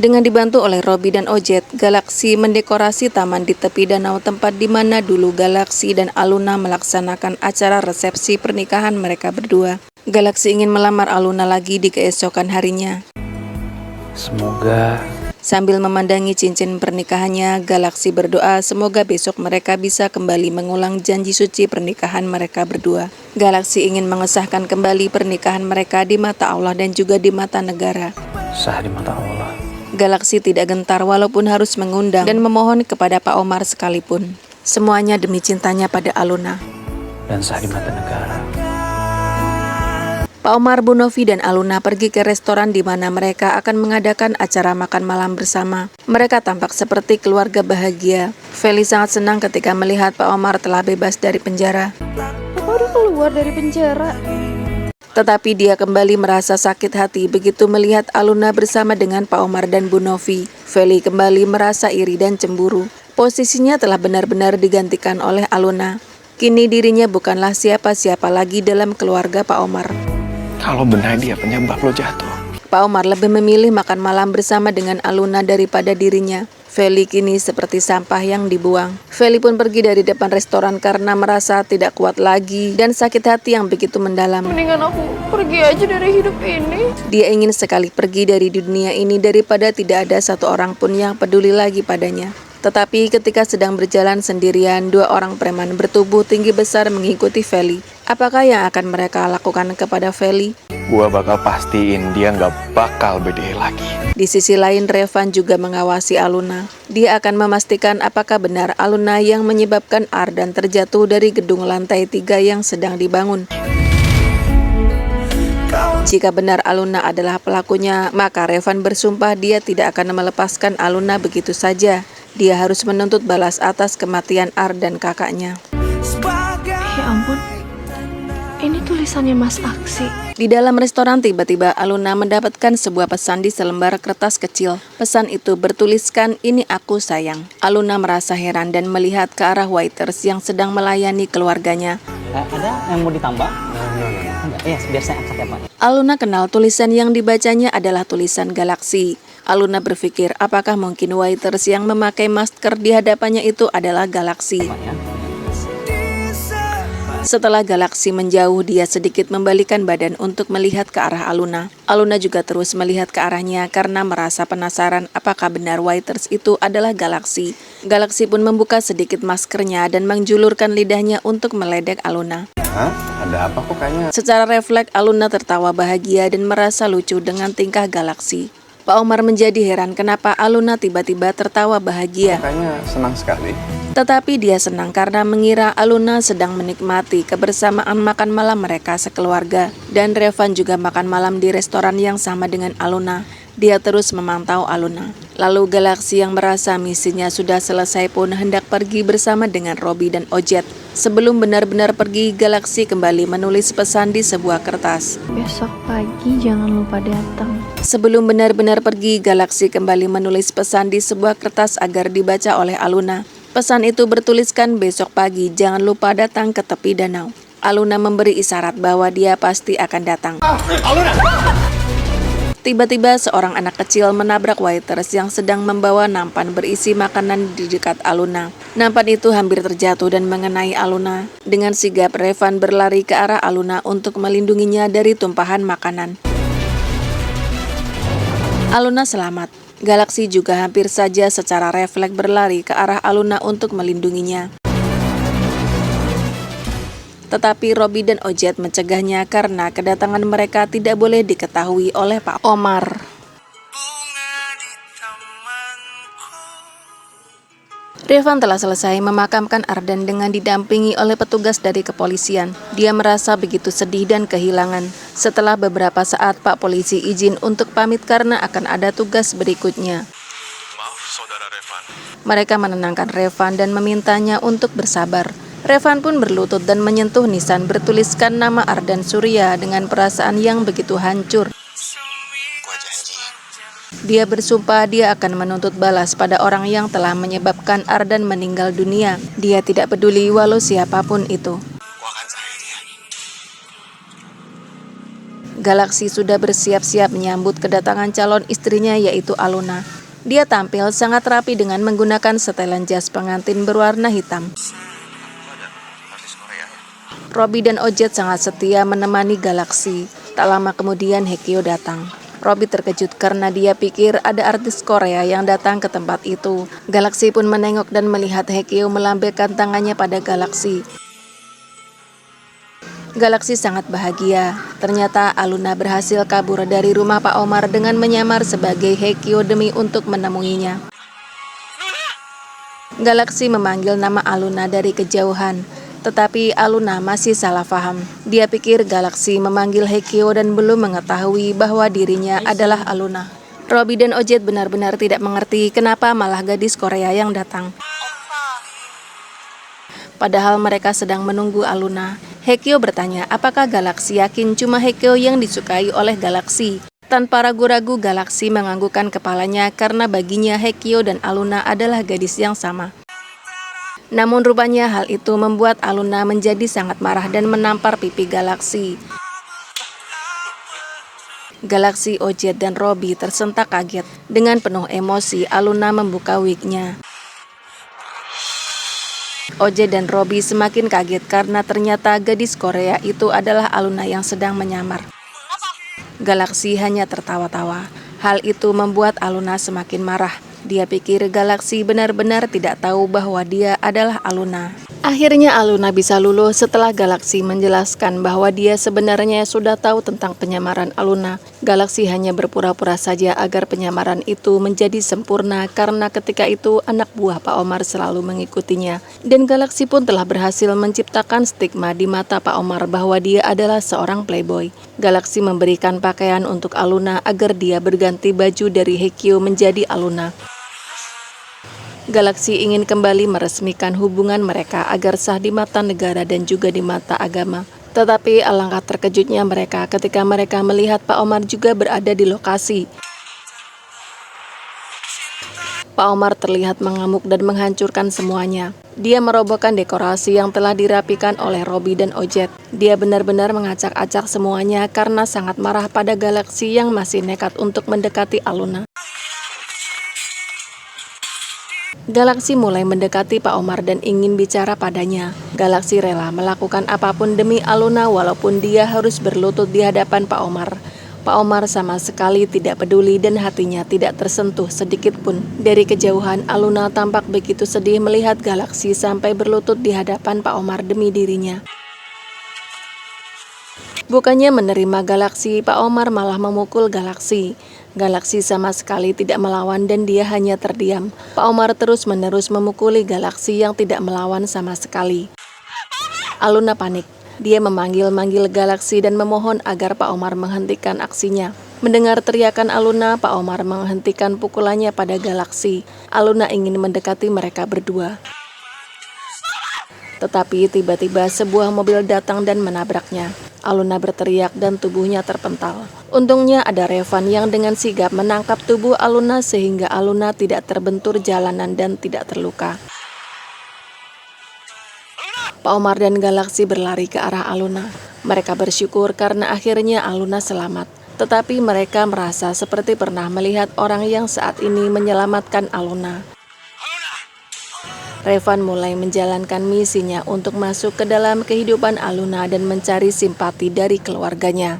Dengan dibantu oleh Robby dan Ojet, Galaxy mendekorasi taman di tepi danau tempat di mana dulu Galaxy dan Aluna melaksanakan acara resepsi pernikahan mereka berdua. Galaxy ingin melamar Aluna lagi di keesokan harinya. Semoga... Sambil memandangi cincin pernikahannya, Galaxy berdoa semoga besok mereka bisa kembali mengulang janji suci pernikahan mereka berdua. Galaxy ingin mengesahkan kembali pernikahan mereka di mata Allah dan juga di mata negara. Sah di mata Allah. Galaxy tidak gentar walaupun harus mengundang dan memohon kepada Pak Omar sekalipun. Semuanya demi cintanya pada Aluna. Dan sah di mata negara. Pak Omar, Bu Novi, dan Aluna pergi ke restoran di mana mereka akan mengadakan acara makan malam bersama. Mereka tampak seperti keluarga bahagia. Feli sangat senang ketika melihat Pak Omar telah bebas dari penjara. Aku udah keluar dari penjara. Tetapi dia kembali merasa sakit hati begitu melihat Aluna bersama dengan Pak Omar dan Bu Novi. Feli kembali merasa iri dan cemburu. Posisinya telah benar-benar digantikan oleh Aluna. Kini dirinya bukanlah siapa-siapa lagi dalam keluarga Pak Omar. Kalau benar dia penyebab lo jatuh. Pak Omar lebih memilih makan malam bersama dengan Aluna daripada dirinya. Feli kini seperti sampah yang dibuang. Feli pun pergi dari depan restoran karena merasa tidak kuat lagi dan sakit hati yang begitu mendalam. Mendingan aku pergi aja dari hidup ini. Dia ingin sekali pergi dari dunia ini daripada tidak ada satu orang pun yang peduli lagi padanya. Tetapi ketika sedang berjalan sendirian, dua orang preman bertubuh tinggi besar mengikuti Feli. Apakah yang akan mereka lakukan kepada Feli? Gua bakal pastiin dia nggak bakal beda lagi. Di sisi lain, Revan juga mengawasi Aluna. Dia akan memastikan apakah benar Aluna yang menyebabkan Ardan terjatuh dari gedung lantai 3 yang sedang dibangun. Jika benar Aluna adalah pelakunya, maka Revan bersumpah dia tidak akan melepaskan Aluna begitu saja. Dia harus menuntut balas atas kematian Ardan kakaknya. Ya ampun, ini tulisannya Mas Aksi. Di dalam restoran tiba-tiba Aluna mendapatkan sebuah pesan di selembar kertas kecil. Pesan itu bertuliskan, "Ini aku sayang." Aluna merasa heran dan melihat ke arah waiters yang sedang melayani keluarganya. Ada yang mau ditambah? Enggak, ya biar saya angkat ya Pak. Aluna kenal tulisan yang dibacanya adalah tulisan Galaxy. Aluna berpikir apakah mungkin waiters yang memakai masker di hadapannya itu adalah Galaxy. Setelah Galaxy menjauh, dia sedikit membalikan badan untuk melihat ke arah Aluna. Aluna juga terus melihat ke arahnya karena merasa penasaran apakah benar waiters itu adalah Galaxy. Galaxy pun membuka sedikit maskernya dan menjulurkan lidahnya untuk meledek Aluna. Hah? Ada apa kok kayaknya? Secara refleks, Aluna tertawa bahagia dan merasa lucu dengan tingkah Galaxy. Pak Omar menjadi heran kenapa Aluna tiba-tiba tertawa bahagia. Kayaknya senang sekali. Tetapi dia senang karena mengira Aluna sedang menikmati kebersamaan makan malam mereka sekeluarga. Dan Revan juga makan malam di restoran yang sama dengan Aluna. Dia terus memantau Aluna. Lalu Galaxy yang merasa misinya sudah selesai pun hendak pergi bersama dengan Robby dan Ojet. Sebelum benar-benar pergi, Galaxy kembali menulis pesan di sebuah kertas. Besok pagi jangan lupa datang. Sebelum benar-benar pergi, Galaxy kembali menulis pesan di sebuah kertas agar dibaca oleh Aluna. Pesan itu bertuliskan, "Besok pagi jangan lupa datang ke tepi danau." Aluna memberi isyarat bahwa dia pasti akan datang. Tiba-tiba seorang anak kecil menabrak waiters yang sedang membawa nampan berisi makanan di dekat Aluna. Nampan itu hampir terjatuh dan mengenai Aluna. Dengan sigap, Revan berlari ke arah Aluna untuk melindunginya dari tumpahan makanan. Aluna selamat. Galaxy juga hampir saja secara refleks berlari ke arah Aluna untuk melindunginya. Tetapi Robby dan Ojet mencegahnya karena kedatangan mereka tidak boleh diketahui oleh Pak Omar. Revan telah selesai memakamkan Ardan dengan didampingi oleh petugas dari kepolisian. Dia merasa begitu sedih dan kehilangan. Setelah beberapa saat, Pak Polisi izin untuk pamit karena akan ada tugas berikutnya. Maaf, saudara Revan. Mereka menenangkan Revan dan memintanya untuk bersabar. Revan pun berlutut dan menyentuh nisan bertuliskan nama Ardan Surya dengan perasaan yang begitu hancur. Gua janji. Dia bersumpah dia akan menuntut balas pada orang yang telah menyebabkan Ardan meninggal dunia. Dia tidak peduli walau siapapun itu. Gua akan cari dia. Galaksi sudah bersiap-siap menyambut kedatangan calon istrinya yaitu Aluna. Dia tampil sangat rapi dengan menggunakan setelan jas pengantin berwarna hitam. Robby dan Ojet sangat setia menemani Galaksi. Tak lama kemudian Haekyo datang. Robby terkejut karena dia pikir ada artis Korea yang datang ke tempat itu. Galaksi pun menengok dan melihat Haekyo melambaikan tangannya pada Galaksi. Galaksi sangat bahagia. Ternyata Aluna berhasil kabur dari rumah Pak Omar dengan menyamar sebagai Haekyo demi untuk menemuinya. Galaksi memanggil nama Aluna dari kejauhan. Tetapi Aluna masih salah paham. Dia pikir Galaksi memanggil Haekyo dan belum mengetahui bahwa dirinya adalah Aluna. Robby dan Ojet benar-benar tidak mengerti kenapa malah gadis Korea yang datang. Padahal mereka sedang menunggu Aluna. Haekyo bertanya apakah Galaksi yakin cuma Haekyo yang disukai oleh Galaksi. Tanpa ragu-ragu Galaksi menganggukkan kepalanya karena baginya Haekyo dan Aluna adalah gadis yang sama. Namun rupanya hal itu membuat Aluna menjadi sangat marah dan menampar pipi Galaksi. Galaksi, Ojet, dan Robby tersentak kaget. Dengan penuh emosi, Aluna membuka wignya. Ojet dan Robby semakin kaget karena ternyata gadis Korea itu adalah Aluna yang sedang menyamar. Galaksi hanya tertawa-tawa. Hal itu membuat Aluna semakin marah. Dia pikir Galaksi benar-benar tidak tahu bahwa dia adalah Aluna. Akhirnya Aluna bisa luluh setelah Galaksi menjelaskan bahwa dia sebenarnya sudah tahu tentang penyamaran Aluna. Galaksi hanya berpura-pura saja agar penyamaran itu menjadi sempurna karena ketika itu anak buah Pak Omar selalu mengikutinya. Dan Galaksi pun telah berhasil menciptakan stigma di mata Pak Omar bahwa dia adalah seorang playboy. Galaksi memberikan pakaian untuk Aluna agar dia berganti baju dari Haekyo menjadi Aluna. Galaksi ingin kembali meresmikan hubungan mereka agar sah di mata negara dan juga di mata agama. Tetapi alangkah terkejutnya mereka ketika mereka melihat Pak Omar juga berada di lokasi. Pak Omar terlihat mengamuk dan menghancurkan semuanya. Dia merobohkan dekorasi yang telah dirapikan oleh Robby dan Ojet. Dia benar-benar mengacak-acak semuanya karena sangat marah pada Galaksi yang masih nekat untuk mendekati Aluna. Galaksi mulai mendekati Pak Omar dan ingin bicara padanya. Galaksi rela melakukan apapun demi Aluna walaupun dia harus berlutut di hadapan Pak Omar. Pak Omar sama sekali tidak peduli dan hatinya tidak tersentuh sedikit pun. Dari kejauhan, Aluna tampak begitu sedih melihat Galaksi sampai berlutut di hadapan Pak Omar demi dirinya. Bukannya menerima Galaksi, Pak Omar malah memukul Galaksi. Galaksi sama sekali tidak melawan dan dia hanya terdiam. Pak Omar terus-menerus memukuli Galaksi yang tidak melawan sama sekali. Aluna panik. Dia memanggil-manggil Galaksi dan memohon agar Pak Omar menghentikan aksinya. Mendengar teriakan Aluna, Pak Omar menghentikan pukulannya pada Galaksi. Aluna ingin mendekati mereka berdua. Tetapi tiba-tiba sebuah mobil datang dan menabraknya. Aluna berteriak dan tubuhnya terpental. Untungnya ada Revan yang dengan sigap menangkap tubuh Aluna sehingga Aluna tidak terbentur jalanan dan tidak terluka. Pak Omar dan Galaksi berlari ke arah Aluna. Mereka bersyukur karena akhirnya Aluna selamat. Tetapi mereka merasa seperti pernah melihat orang yang saat ini menyelamatkan Aluna. Revan mulai menjalankan misinya untuk masuk ke dalam kehidupan Aluna dan mencari simpati dari keluarganya.